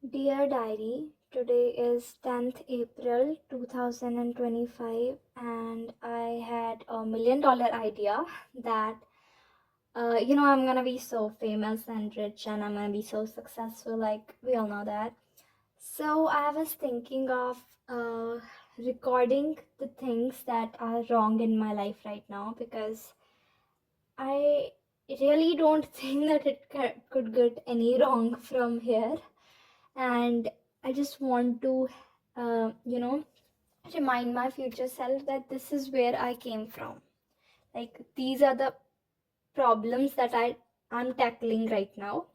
Dear Diary, today is 10th April 2025, and I had a $1 million idea that, I'm gonna be so famous and rich and I'm gonna be so successful, like we all know that. So I was thinking of recording the things that are wrong in my life right now because I really don't think that could get any wrong from here, and I just want to remind my future self that this is where I came from. Like, these are the problems that I'm tackling right now,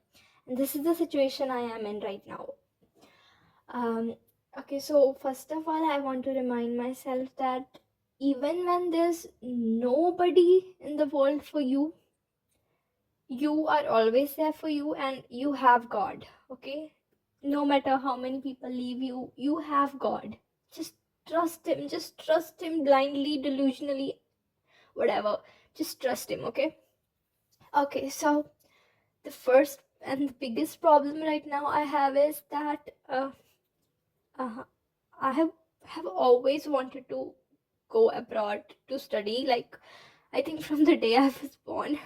and this is the situation I am in right now. um okay, so first of all, I want to remind myself that even when there's nobody in the world for you, you are always there for you, and you have God. Okay, no matter how many people leave you, you have God. Just trust him blindly, delusionally, whatever. Just trust him. Okay, so the first and the biggest problem right now I have is that uh, I have always wanted to go abroad to study, like, I think from the day I was born.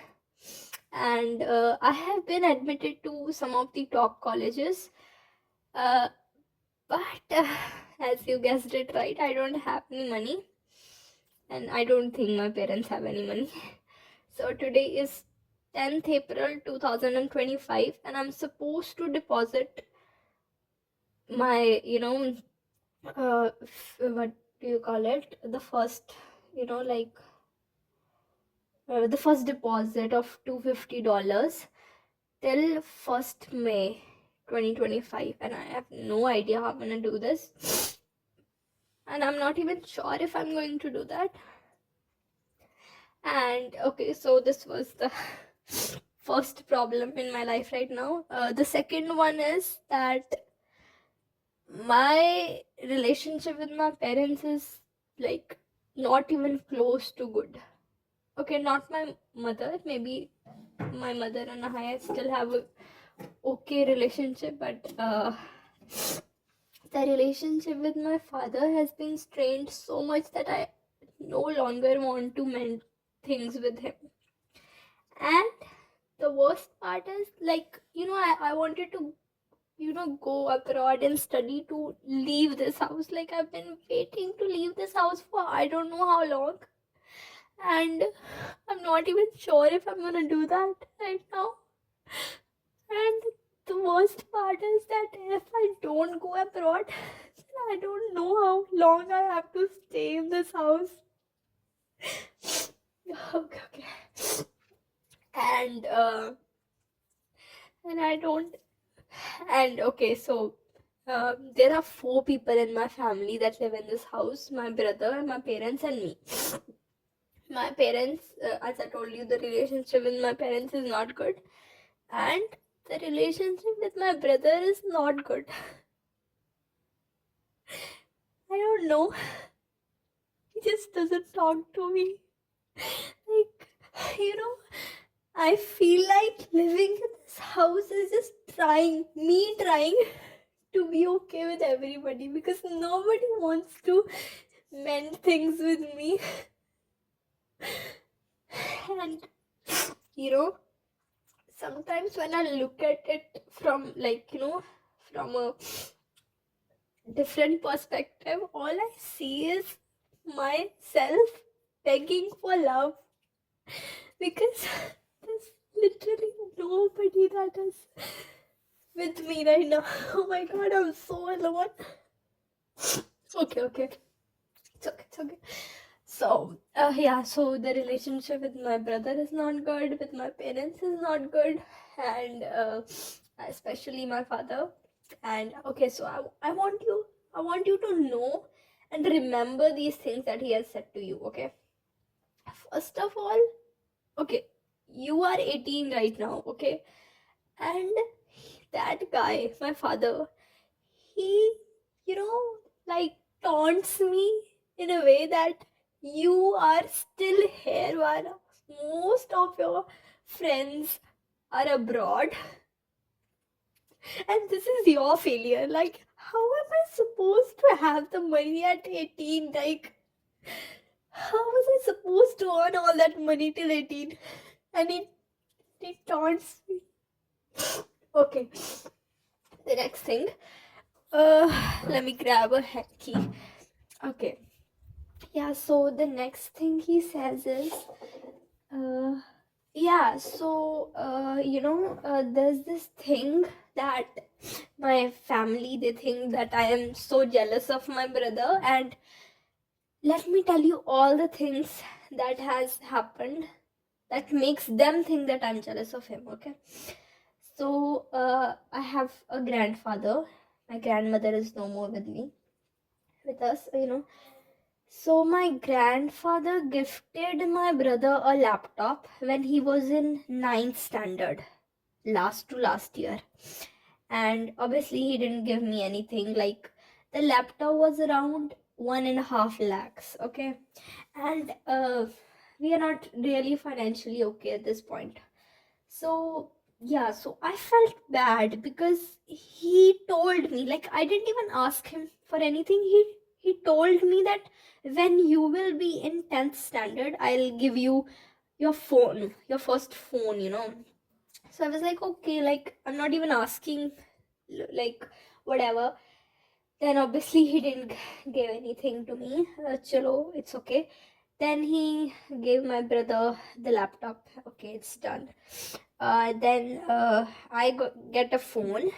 And I have been admitted to some of the top colleges, uh, but as you guessed it right, I don't have any money, and I don't think my parents have any money. So today is 10th April 2025, and I'm supposed to deposit my, what do you call it? The first, like, the first deposit of $250 till 1st May 2025, and I have no idea how I'm gonna do this. And I'm not even sure if I'm going to do that. And okay, so this was the first problem in my life right now. The second one is that my relationship with my parents is, like, not even close to good. Okay, not my mother. Maybe my mother and I still have a okay relationship, but the relationship with my father has been strained so much that I no longer want to mend things with him. And the worst part is, like, I wanted to, go abroad and study to leave this house. Like, I've been waiting to leave this house for I don't know how long. And I'm not even sure if I'm gonna do that right now. And the worst part is that if I don't go abroad, then I don't know how long I have to stay in this house. Okay. And and I don't. And okay, so there are four people in my family that live in this house: my brother, my parents, and me. My parents, as I told you, the relationship with my parents is not good, and the relationship with my brother is not good. I don't know. He just doesn't talk to me. Like, I feel like living in this house is just trying to be okay with everybody, because nobody wants to mend things with me. And you know, sometimes when I look at it from, like, from a different perspective, all I see is myself begging for love, because there's literally nobody that is with me right now. Oh my god, I'm so alone. Okay. It's okay. So, yeah, so the relationship with my brother is not good, with my parents is not good, and especially my father. And okay, so I want you to know and remember these things that he has said to you. Okay, first of all, okay, you are 18 right now. Okay, and that guy, my father, he, you know, like, taunts me in a way that you are still here while most of your friends are abroad. And this is your failure. Like, how am I supposed to have the money at 18? Like, how was I supposed to earn all that money till 18? And it taunts me. Okay, the next thing. Let me grab a head key. Okay. Yeah, so the next thing he says is, there's this thing that my family, they think that I am so jealous of my brother, and let me tell you all the things that has happened that makes them think that I'm jealous of him. Okay, so I have a grandfather. My grandmother is no more with us, So my grandfather gifted my brother a laptop when he was in ninth standard, last year. And obviously he didn't give me anything. Like, the laptop was around 1.5 lakhs, okay? And we are not really financially okay at this point. So yeah, so I felt bad because he told me, like, I didn't even ask him for anything. He told me that when you will be in 10th standard, I'll give you your phone, your first phone. So I was like, okay, like, I'm not even asking, like, whatever. Then obviously he didn't give anything to me. Chalo, it's okay. Then he gave my brother the laptop. Okay, it's done. Then I get a phone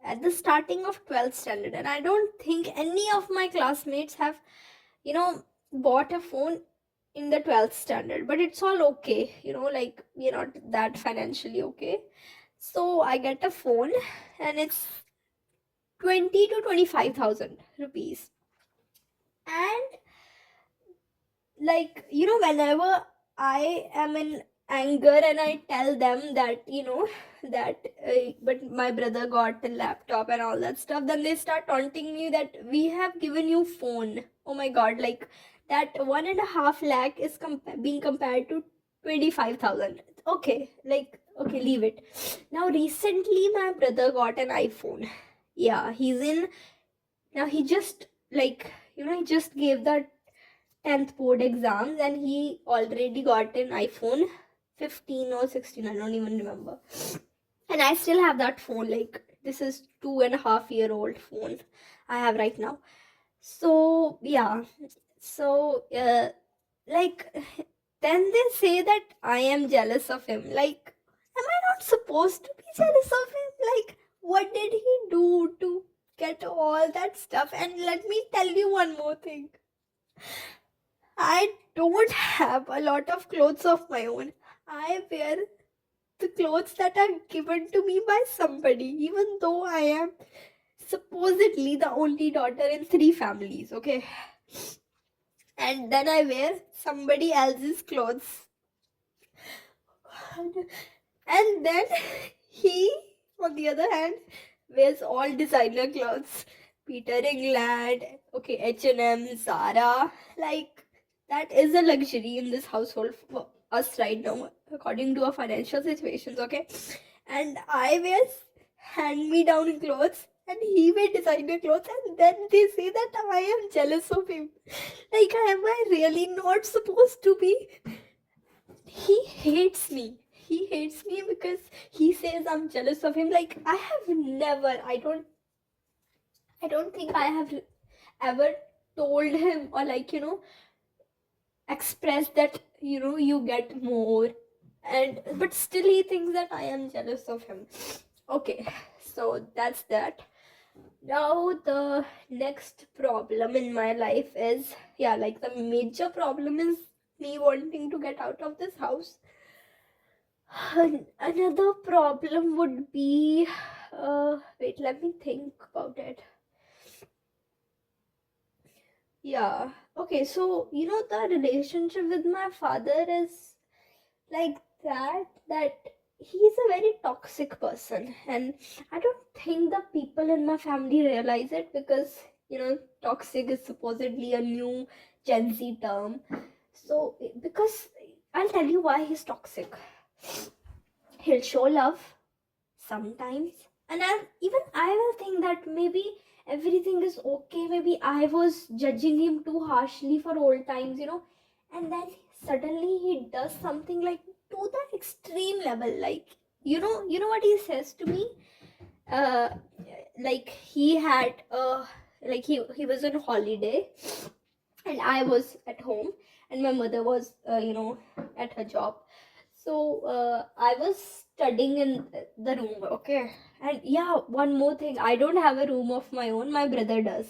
at the starting of 12th standard, and I don't think any of my classmates have, bought a phone in the 12th standard. But it's all okay, like, we're not that financially okay. So I get a phone, and it's 20 to 25,000 rupees. And, like, whenever I am in anger and I tell them that, that but my brother got the laptop and all that stuff, then they start taunting me that we have given you phone. Oh my god, like, that 1.5 lakh is being compared to 25,000. Okay, like, okay, leave it. Now recently my brother got an iPhone. Yeah, he's in now. He just, like, he just gave the 10th board exams, and he already got an iPhone 15 or 16, I don't even remember. And I still have that phone. Like, this is 2.5-year-old phone I have right now. So yeah, so like, then they say that I am jealous of him. Like, am I not supposed to be jealous of him? Like, what did he do to get all that stuff? And let me tell you one more thing. I don't have a lot of clothes of my own. I wear the clothes that are given to me by somebody, even though I am supposedly the only daughter in 3 families, okay? And then I wear somebody else's clothes. And then he, on the other hand, wears all designer clothes. Peter England, okay, H&M, Zara. Like, that is a luxury in this household for us right now, according to our financial situations, okay? And I wear hand-me-down clothes, and he wear designer clothes, and then they say that I am jealous of him. Like, am I really not supposed to be? He hates me. He hates me because he says I'm jealous of him. Like, I have never, I don't think I have ever told him, or, like, expressed that, you get more. And but still he thinks that I am jealous of him. Okay, so that's that. Now the next problem in my life is, yeah, like, the major problem is me wanting to get out of this house. Another problem would be, wait, let me think about it. Yeah, okay, so, the relationship with my father is like that he's a very toxic person, and I don't think the people in my family realize it, because, toxic is supposedly a new Gen Z term. So, because I'll tell you why he's toxic. He'll show love sometimes, And even I will think that maybe everything is okay, maybe I was judging him too harshly for old times, and then suddenly he does something like to the extreme level, like what he says to me. uh like he had like he was on holiday, and I was at home, and my mother was at her job. So I was studying in the room, okay. And yeah, one more thing, I don't have a room of my own, my brother does.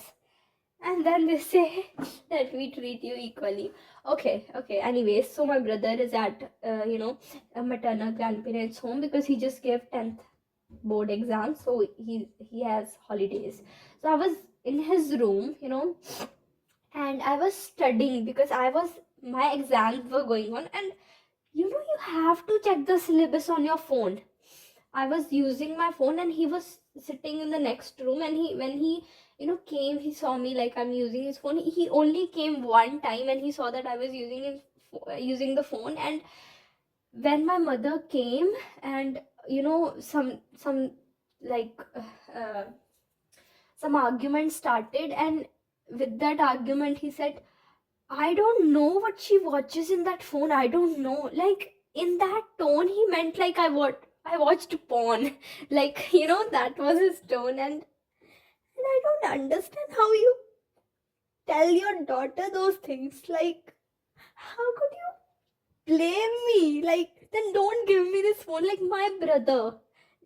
And then they say that we treat you equally. Okay, anyways, so my brother is at a maternal grandparents home because he just gave 10th board exam, so he has holidays. So I was in his room, and I was studying because my exams were going on, and you have to check the syllabus on your phone. I was using my phone, and he was sitting in the next room, and when he came, he saw me like I'm using his phone. He only came one time, and he saw that I was using the phone. And when my mother came, and some like some argument started, and with that argument he said, I don't know what she watches in that phone. I don't know. Like, in that tone, he meant like I watched porn. Like, that was his tone. And I don't understand how you tell your daughter those things. Like, how could you blame me? Like, then don't give me this phone. Like, my brother,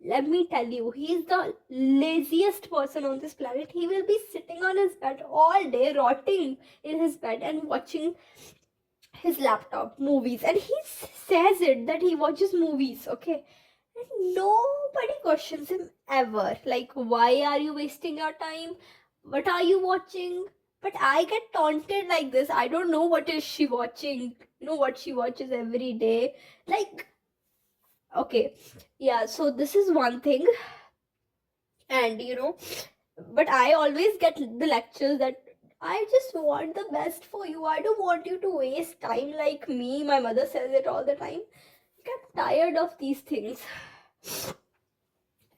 let me tell you, he's the laziest person on this planet. He will be sitting on his bed all day, rotting in his bed and watching his laptop movies, and he says it that he watches movies, okay. And nobody questions him ever, like, why are you wasting your time, what are you watching? But I get taunted like this. I don't know what is she watching, what she watches every day. Like, okay, yeah, so this is one thing. And but I always get the lectures that I just want the best for you. I don't want you to waste time like me. My mother says it all the time. I'm tired of these things.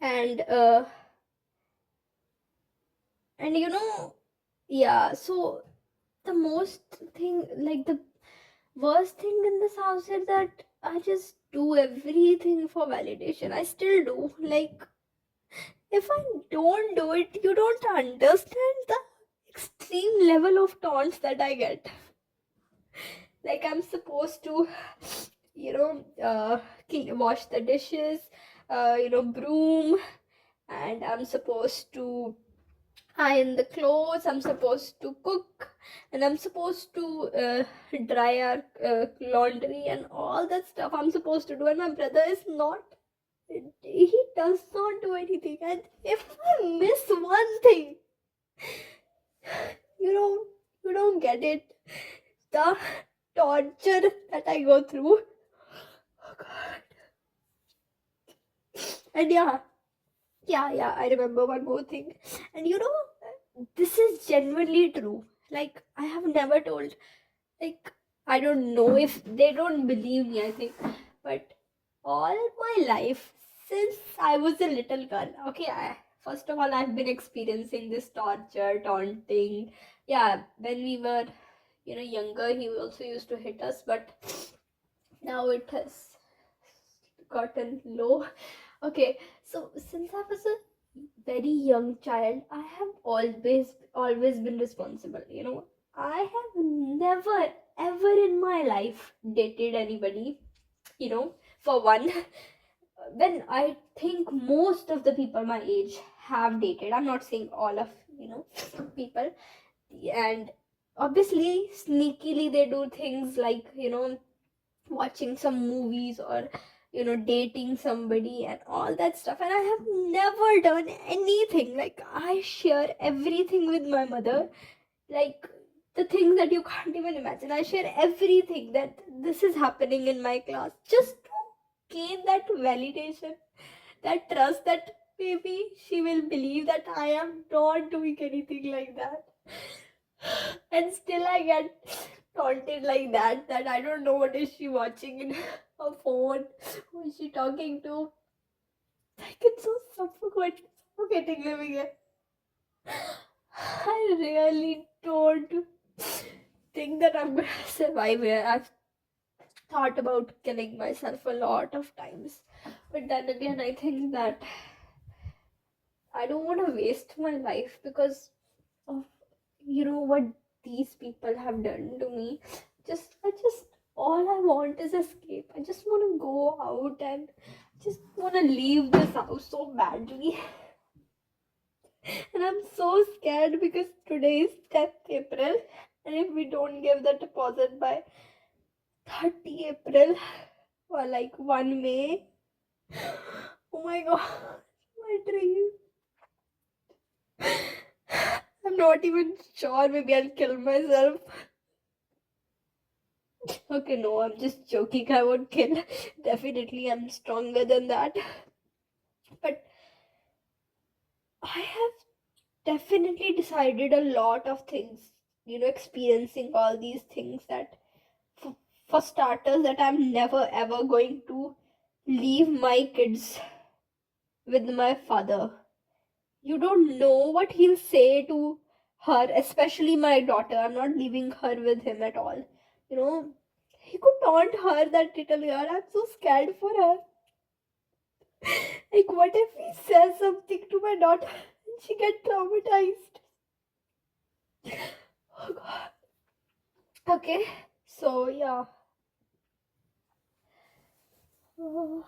And and yeah, so the most thing, like the worst thing in this house is that I just do everything for validation. I still do. Like, if I don't do it, you don't understand the extreme level of taunts that I get. Like, I'm supposed to, wash the dishes, broom, and I'm supposed to iron the clothes, I'm supposed to cook, and I'm supposed to dry our laundry and all that stuff I'm supposed to do. And my brother is not, he does not do anything. And if I miss one thing, you don't get it. The torture that I go through. Oh God. And yeah, I remember one more thing. And this is genuinely true. Like, I have never told, like, I don't know if they don't believe me, I think. But all my life, since I was a little girl, okay, first of all, I've been experiencing this torture, taunting. Yeah, when we were, younger, he also used to hit us, but now it has gotten low. Okay, so since I was a very young child, I have always been responsible. I have never ever in my life dated anybody. For one, when I think most of the people my age have dated. I'm not saying all of people, and obviously sneakily they do things like watching some movies or dating somebody and all that stuff. And I have never done anything. Like, I share everything with my mother, like the things that you can't even imagine. I share everything that this is happening in my class, just to gain that validation, that trust, that maybe she will believe that I am not doing anything like that. And still I get taunted like that I don't know what is she watching in her phone, who is she talking to. Like it's so suffocating living here. I really don't think that I'm gonna survive here. I've thought about killing myself a lot of times, but then again, I think that I don't want to waste my life because of what these people have done to me. I just all I want is escape. I just want to go out and just want to leave this house so badly. And I'm so scared because today is 10th April, and if we don't give the deposit by 30 April or like 1 May, oh my god, my dream. I'm not even sure, maybe I'll kill myself. Okay, no, I'm just joking. I won't kill. Definitely, I'm stronger than that. But I have definitely decided a lot of things, experiencing all these things that, f- for starters, that I'm never ever going to leave my kids with my father. You don't know what he'll say to her, especially my daughter. I'm not leaving her with him at all. You know, he could taunt her that little girl. I'm so scared for her. Like, what if he says something to my daughter and she get traumatized? Oh god. Okay, so yeah. Oh.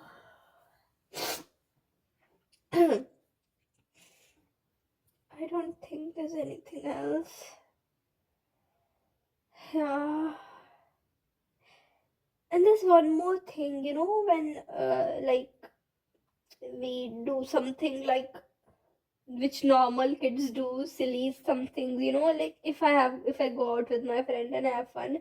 I don't think there's anything else. Yeah. And there's one more thing, when like we do something like which normal kids do, silly some things, like if I go out with my friend and have fun,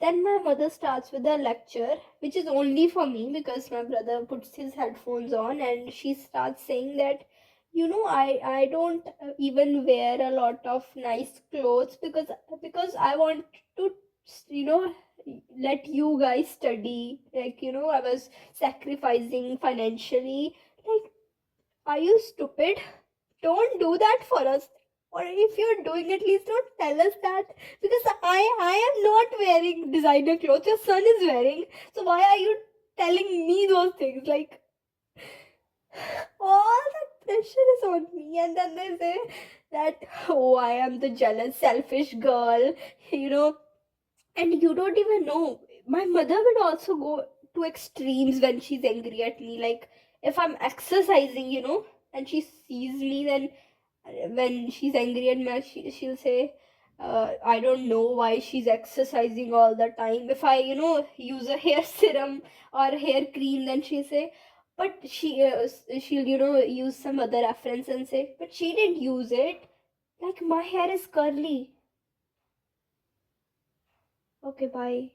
then my mother starts with a lecture, which is only for me because my brother puts his headphones on, and she starts saying that, I don't even wear a lot of nice clothes because I want to, you know, let you guys study. Like, I was sacrificing financially. Like, are you stupid? Don't do that for us. Or if you're doing it, please don't tell us that, because I am not wearing designer clothes. Your son is wearing. So why are you telling me those things? Like, all that pressure is on me, and then they say that, oh, I am the jealous, selfish girl, you know, and you don't even know. My mother would also go to extremes when she's angry at me. Like, if I'm exercising, and she sees me, then when she's angry at me, she'll say, I don't know why she's exercising all the time. If I, use a hair serum or hair cream, then she'll say, but she'll, use some other reference and say, but she didn't use it. Like, my hair is curly. Okay, bye.